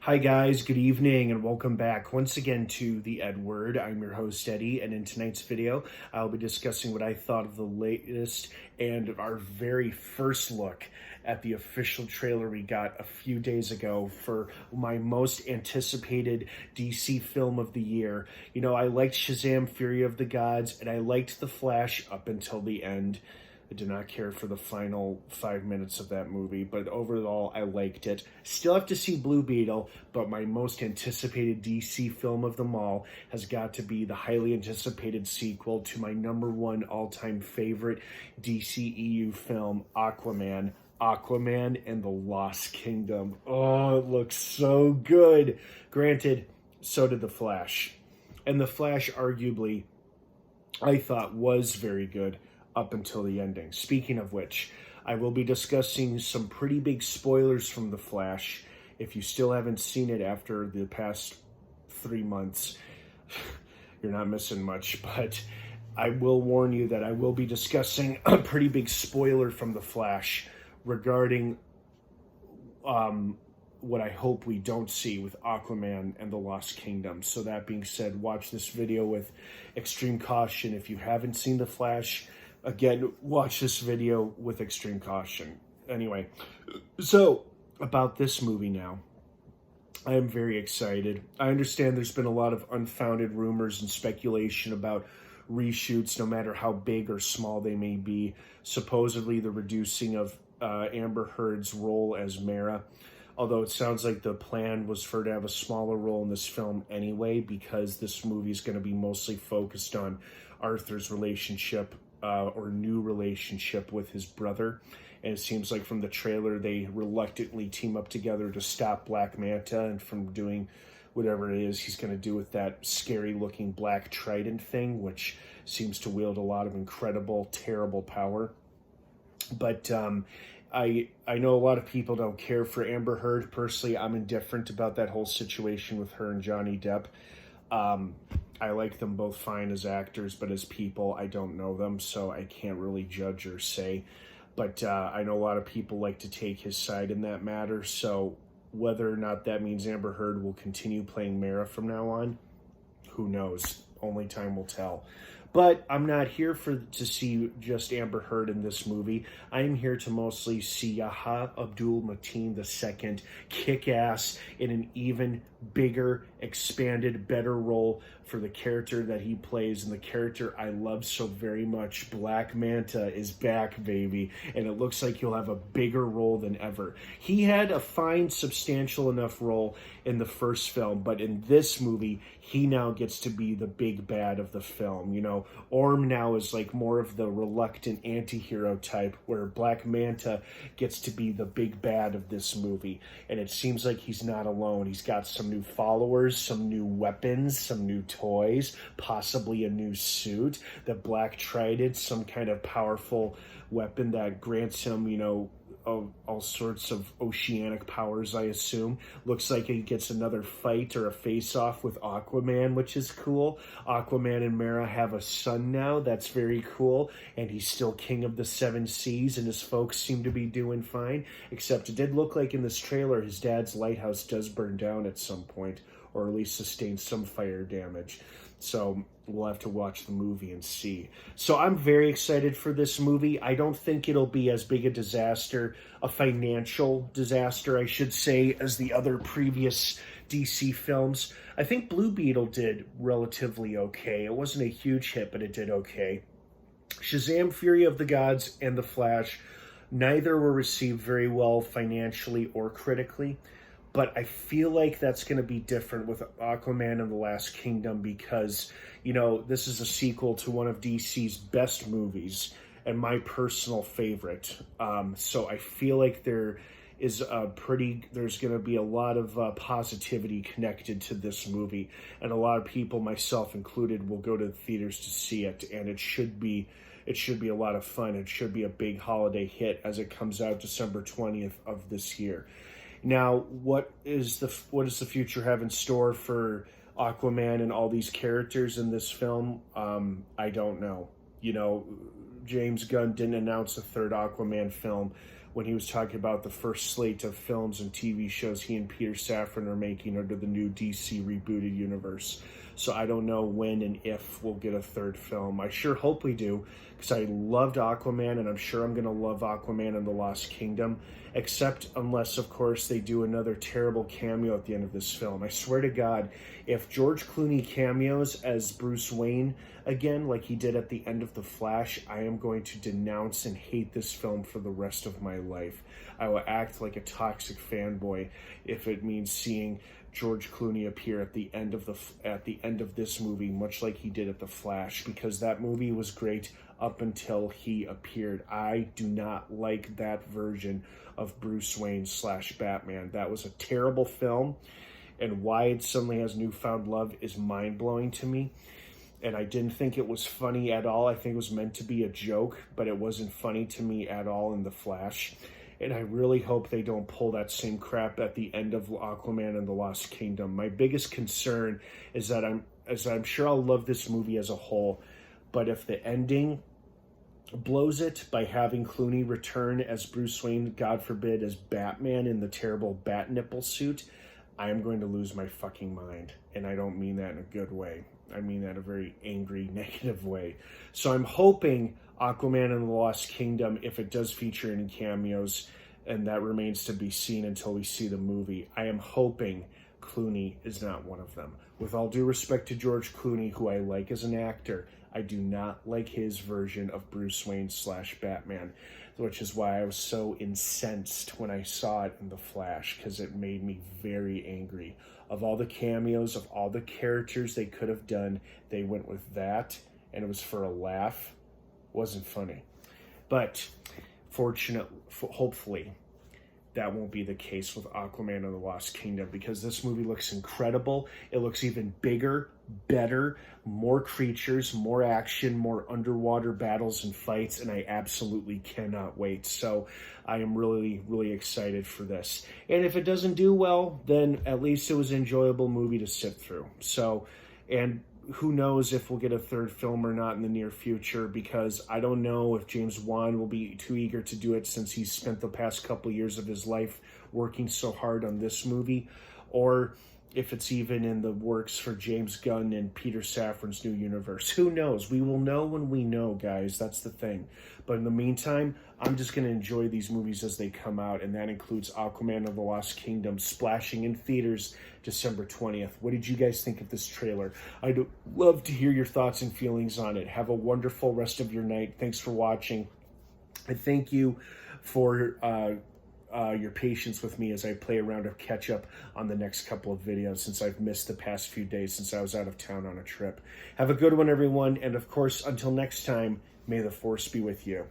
Hi guys, good evening and welcome back once again to the EdWord. I'm your host Eddie, and in tonight's video I'll be discussing what I thought of the latest and our very first look at the official trailer we got a few days ago for my most anticipated DC film of the year. You know, I liked Shazam! Fury of the Gods and I liked The Flash up until the end. I did not care for the final 5 minutes of that movie, but overall, I liked it. Still have to see Blue Beetle, but my most anticipated DC film of them all has got to be the highly anticipated sequel to my #1 all-time favorite DCEU film, Aquaman. Aquaman and the Lost Kingdom. Oh, it looks so good. Granted, so did The Flash. And The Flash, arguably, I thought was very good up until the ending. Speaking of which, I will be discussing some pretty big spoilers from The Flash. If you still haven't seen it after the past 3 months, you're not missing much, but I will warn you that I will be discussing a pretty big spoiler from The Flash regarding what I hope we don't see with Aquaman and the Lost Kingdom. So that being said, watch this video with extreme caution. If you haven't seen The Flash, again, watch this video with extreme caution. Anyway, so about this movie now. I am very excited. I understand there's been a lot of unfounded rumors and speculation about reshoots, no matter how big or small they may be. Supposedly the reducing of Amber Heard's role as Mara. Although it sounds like the plan was for her to have a smaller role in this film anyway, because this movie is going to be mostly focused on Arthur's relationship or new relationship with his brother. And it seems like from the trailer, they reluctantly team up together to stop Black Manta and from doing whatever it is he's going to do with that scary looking black trident thing, which seems to wield a lot of incredible, terrible power. But I know a lot of people don't care for Amber Heard. Personally, I'm indifferent about that whole situation with her and Johnny Depp. I like them both fine as actors, but as people, I don't know them, so I can't really judge or say. But I know a lot of people like to take his side in that matter, so whether or not that means Amber Heard will continue playing Mara from now on, who knows? Only time will tell. But I'm not here to see just Amber Heard in this movie. I'm here to mostly see Abdul-Mateen II kick ass in an even bigger, expanded, better role for the character that he plays and the character I love so very much. Black Manta is back, baby, and it looks like he'll have a bigger role than ever. He had a fine, substantial enough role in the first film, but in this movie, he now gets to be the big bad of the film. You know, Orm now is like more of the reluctant anti-hero type, where Black Manta gets to be the big bad of this movie. And it seems like he's not alone. He's got some new followers, some new weapons, some new toys, possibly a new suit. The Black Trident, some kind of powerful weapon that grants him, you know, all sorts of oceanic powers, I assume. Looks like he gets another fight or a face-off with Aquaman, which is cool. Aquaman and Mara have a son now. That's very cool. And he's still king of the 7 seas, and his folks seem to be doing fine. Except it did look like in this trailer his dad's lighthouse does burn down at some point, or at least sustain some fire damage. So we'll have to watch the movie and see. So I'm very excited for this movie. I don't think it'll be as big a disaster, a financial disaster, I should say, as the other previous DC films. I think Blue Beetle did relatively okay. It wasn't a huge hit, but it did okay. Shazam! Fury of the Gods and The Flash, neither were received very well financially or critically. But I feel like that's going to be different with Aquaman and the Lost Kingdom because, you know, this is a sequel to one of DC's best movies and my personal favorite. So I feel like there's going to be a lot of positivity connected to this movie. And a lot of people, myself included, will go to the theaters to see it. And it should be a lot of fun. It should be a big holiday hit as it comes out December 20th of this year. Now, what does the future have in store for Aquaman and all these characters in this film? I don't know. You know, James Gunn didn't announce a third Aquaman film when he was talking about the first slate of films and TV shows he and Peter Safran are making under the new DC rebooted universe. So I don't know when and if we'll get a third film. I sure hope we do, because I loved Aquaman, and I'm sure I'm going to love Aquaman and the Lost Kingdom, except unless, of course, they do another terrible cameo at the end of this film. I swear to God, if George Clooney cameos as Bruce Wayne again, like he did at the end of The Flash, I am going to denounce and hate this film for the rest of my life. I will act like a toxic fanboy if it means seeing George Clooney appear at the end of this movie, much like he did at The Flash, because that movie was great up until he appeared. I do not like that version of Bruce Wayne / Batman. That was a terrible film, and why it suddenly has newfound love is mind-blowing to me. And I didn't think it was funny at all. I think it was meant to be a joke, but it wasn't funny to me at all in The Flash. And I really hope they don't pull that same crap at the end of Aquaman and the Lost Kingdom. My biggest concern is that I'm sure I'll love this movie as a whole, but if the ending blows it by having Clooney return as Bruce Wayne, God forbid, as Batman in the terrible bat nipple suit, I am going to lose my fucking mind. And I don't mean that in a good way. I mean that in a very angry, negative way. So I'm hoping Aquaman and the Lost Kingdom, if it does feature any cameos, and that remains to be seen until we see the movie, I am hoping Clooney is not one of them. With all due respect to George Clooney, who I like as an actor, I do not like his version of Bruce Wayne / Batman, which is why I was so incensed when I saw it in The Flash, because it made me very angry. Of all the cameos, of all the characters they could have done, they went with that, and it was for a laugh. Wasn't funny. But hopefully, that won't be the case with Aquaman and the Lost Kingdom, because this movie looks incredible. It looks even bigger, better, more creatures, more action, more underwater battles and fights, and I absolutely cannot wait. So I am really, really excited for this. And if it doesn't do well, then at least it was an enjoyable movie to sit through. So, and who knows if we'll get a third film or not in the near future, because I don't know if James Wan will be too eager to do it, since he's spent the past couple years of his life working so hard on this movie, or if it's even in the works for James Gunn and Peter Safran's new universe. Who knows? We will know when we know, guys. That's the thing. But in the meantime, I'm just going to enjoy these movies as they come out, and that includes Aquaman and the Lost Kingdom, splashing in theaters December 20th. What did you guys think of this trailer? I'd love to hear your thoughts and feelings on it. Have a wonderful rest of your night. Thanks for watching. And thank you for your patience with me as I play a round of catch up on the next couple of videos, since I've missed the past few days since I was out of town on a trip. Have a good one, everyone. And of course, until next time, may the force be with you.